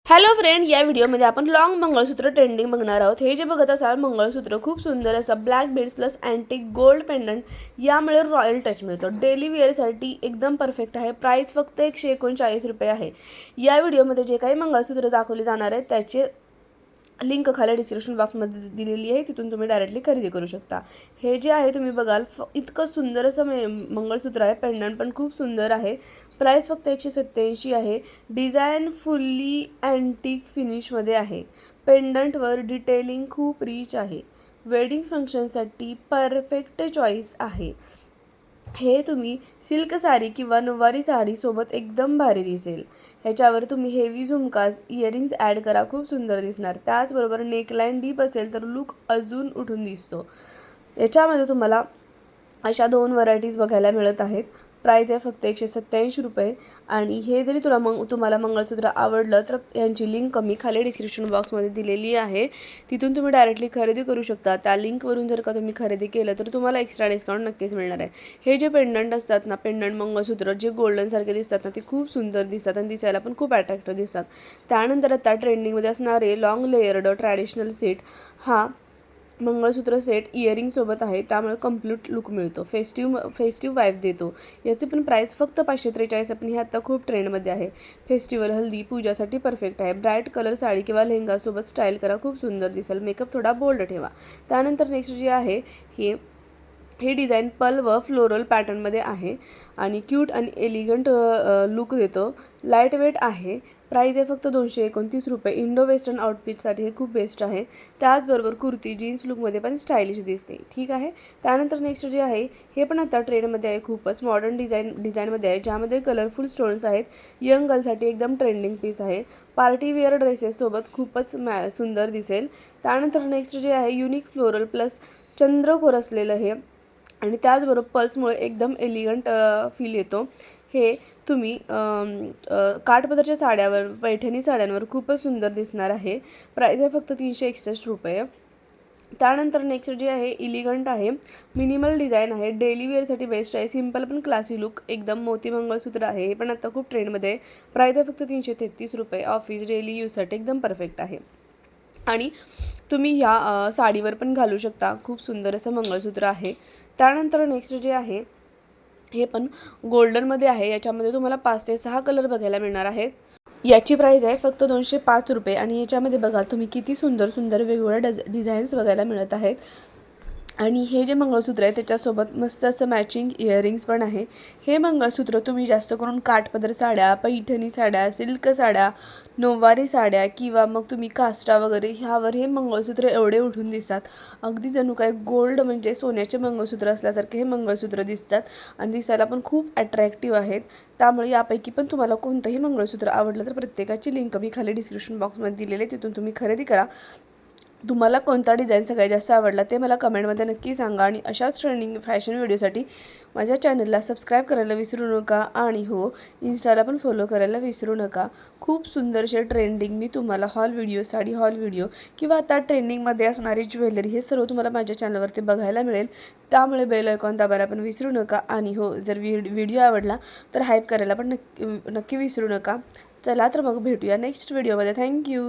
Hello friend, या व्हिडिओमध्ये आपण लॉंग मंगळसूत्र ट्रेंडिंग बघणार आहोत। हे जे बघत असाल मंगळसूत्र खूप सुंदर असं black beads plus antique gold pendant, यामुळे रॉयल टच मिळतो। डेली वेअरसाठी एकदम परफेक्ट आहे। प्राइस फक्त 139 रुपये आहे। या व्हिडिओमध्ये जे काही मंगळसूत्र दाखवले जाणार आहेत त्याचे लिंक खाली डिस्क्रिप्शन बॉक्समध्ये दिलेली आहे, तिथून तुम्ही डायरेक्टली खरेदी करू शकता। हे जे आहे तुम्ही बघाल इतकं सुंदर असं मंगळसूत्र आहे। पेंडंट पण खूप सुंदर आहे। प्राइस फक्त 187 आहे। डिझाईन फुल्ली अँटिक फिनिशमध्ये आहे। पेंडंटवर डिटेलिंग खूप रिच आहे। वेडिंग फंक्शनसाठी परफेक्ट चॉईस आहे। हे तुम्ही सिल्क साडी किंवा नऊवारी साडी सोबत एकदम भारी दिसेल। ह्याच्यावर तुम्ही हेवी झुमकाज इयरिंग्स ॲड करा, खूप सुंदर दिसणार। त्याचबरोबर नेकलाईन डीप असेल तर लुक अजून उठून दिसतो। याच्यामध्ये तुम्हाला अशा 2 व्हरायटीज बघायला मिळत आहेत। प्राइस आहे फक्त 187 रुपये। आणि हे जरी तुम्हाला मंगळसूत्र आवडलं तर यांची लिंक मी खाली डिस्क्रिप्शन बॉक्समध्ये दिलेली आहे, तिथून तुम्ही डायरेक्टली खरेदी करू शकता। त्या लिंकवरून जर का तुम्ही खरेदी केलं तर तुम्हाला एक्स्ट्रा डिस्काउंट नक्कीच मिळणार आहे। हे जे पेंडंट असतात ना, पेंडंट मंगळसूत्र जे गोल्डनसारखे दिसतात ना, ते खूप सुंदर दिसतात आणि दिसायला पण खूप अट्रॅक्टिव्ह दिसतात। त्यानंतर आता ट्रेंडिंगमध्ये असणारे लॉंग लेयर्ड ट्रॅडिशनल सेट, हा मंगळसूत्र सेट इयरिंगसोबत आहे, त्यामुळे कम्प्लीट लुक मिळतो। फेस्टिव्ह वाईब देतो। याची पण प्राइस फक्त 543 पण हे आता खूप ट्रेंडमध्ये आहे। फेस्टिवल हल्दी पूजासाठी परफेक्ट आहे। ब्राईट कलर साडी किंवा लेहंगासोबत स्टाईल करा, खूप सुंदर दिसेल। मेकअप थोडा बोल्ड ठेवा। त्यानंतर नेक्स्ट जे आहे हे डिझाईन पर्ल व फ्लोरल पॅटर्नमध्ये आहे आणि क्यूट आणि एलिगंट लुक देतो। लाईट वेट आहे। प्राइस आहे फक्त 229 रुपये। इंडो वेस्टर्न आउटफिटसाठी हे खूप बेस्ट आहे। त्याचबरोबर कुर्ती जीन्स लुकमध्ये पण स्टायलिश दिसते, ठीक आहे। त्यानंतर नेक्स्ट जे आहे हे पण आता ट्रेंडमध्ये आहे, खूपच मॉडर्न डिझाईनमध्ये आहे, ज्यामध्ये कलरफुल स्टोन्स आहेत। यंग गर्लसाठी एकदम ट्रेंडिंग पीस आहे। पार्टी वेअर ड्रेसेससोबत खूपच सुंदर दिसेल। त्यानंतर नेक्स्ट जे आहे युनिक फ्लोरल प्लस चंद्रकोर असलेलं हे आणि त्याचबरोबर पर्ल्समुळे एकदम एलिगंट फील येतो। हे तुम्ही काठपदरच्या साड्यावर, पैठणी साड्यांवर खूपच सुंदर दिसणार आहे। प्राइस आहे फक्त 361 रुपये। त्यानंतर नेक्स्ट जे आहे इलिगंट आहे, मिनिमल डिझाईन आहे, डेली वेअरसाठी बेस्ट आहे। सिंपल पण क्लासी लुक, एकदम मोती मंगळसूत्र आहे। हे पण आता खूप ट्रेंडमध्ये आहे। प्राइस आहे फक्त 333 रुपये। ऑफिस डेली यूजसाठी एकदम परफेक्ट आहे आणि तुम्ही ह्या साडीवर पण घालू शकता। खूप सुंदर असं मंगळसूत्र आहे। त्यानंतर नेक्स्ट जे आहे हे पण गोल्डनमध्ये आहे। याच्यामध्ये तुम्हाला 5 ते 6 कलर बघायला मिळणार आहेत। याची प्राइस आहे फक्त 205 रुपये आणि याच्यामध्ये बघा तुम्ही किती सुंदर सुंदर वेगवेगळ्या डिझाईन्स बघायला मिळत आहेत। आणि हे जे मंगळसूत्र आहे त्याच्यासोबत मस्त असं मॅचिंग इयरिंग्स पण आहे। हे मंगळसूत्र तुम्ही जास्त करून काठपदर साड्या, पैठणी साड्या, सिल्क साड्या, नऊवारी साड्या किंवा मग तुम्ही काष्टा वगैरे ह्यावर हे मंगळसूत्र एवढे उठून दिसतात, अगदी जणू काय गोल्ड म्हणजे सोन्याचे मंगळसूत्र असल्यासारखे हे मंगळसूत्र दिसतात आणि दिसायला पण खूप अट्रॅक्टिव्ह आहेत। त्यामुळे यापैकी पण तुम्हाला कोणतंही मंगळसूत्र आवडलं तर प्रत्येकाची लिंक मी खाली डिस्क्रिप्शन बॉक्समध्ये दिलेली आहे, तिथून तुम्ही खरेदी करा। तुम्हाला कोणता डिझाईन सगळ्यात जास्त आवडला ते मला कमेंटमध्ये नक्की सांगा आणि अशाच ट्रेंडिंग फॅशन व्हिडिओसाठी माझ्या चॅनलला सबस्क्राईब करायला विसरू नका आणि हो, इन्स्टाला पण फॉलो करायला विसरू नका। खूप सुंदरसे ट्रेंडिंग मी तुम्हाला hall video, sari hall video किंवा आता ट्रेंडिंगमध्ये असणारी ज्वेलरी, हे सर्व तुम्हाला माझ्या चॅनलवरती बघायला मिळेल। त्यामुळे बेल आयकॉन दाबायला पण विसरू नका आणि हो, जर व्हिडिओ आवडला तर हाईप करायला पण नक्की विसरू नका। चला तर मग भेटूया नेक्स्ट व्हिडिओमध्ये। थँक्यू।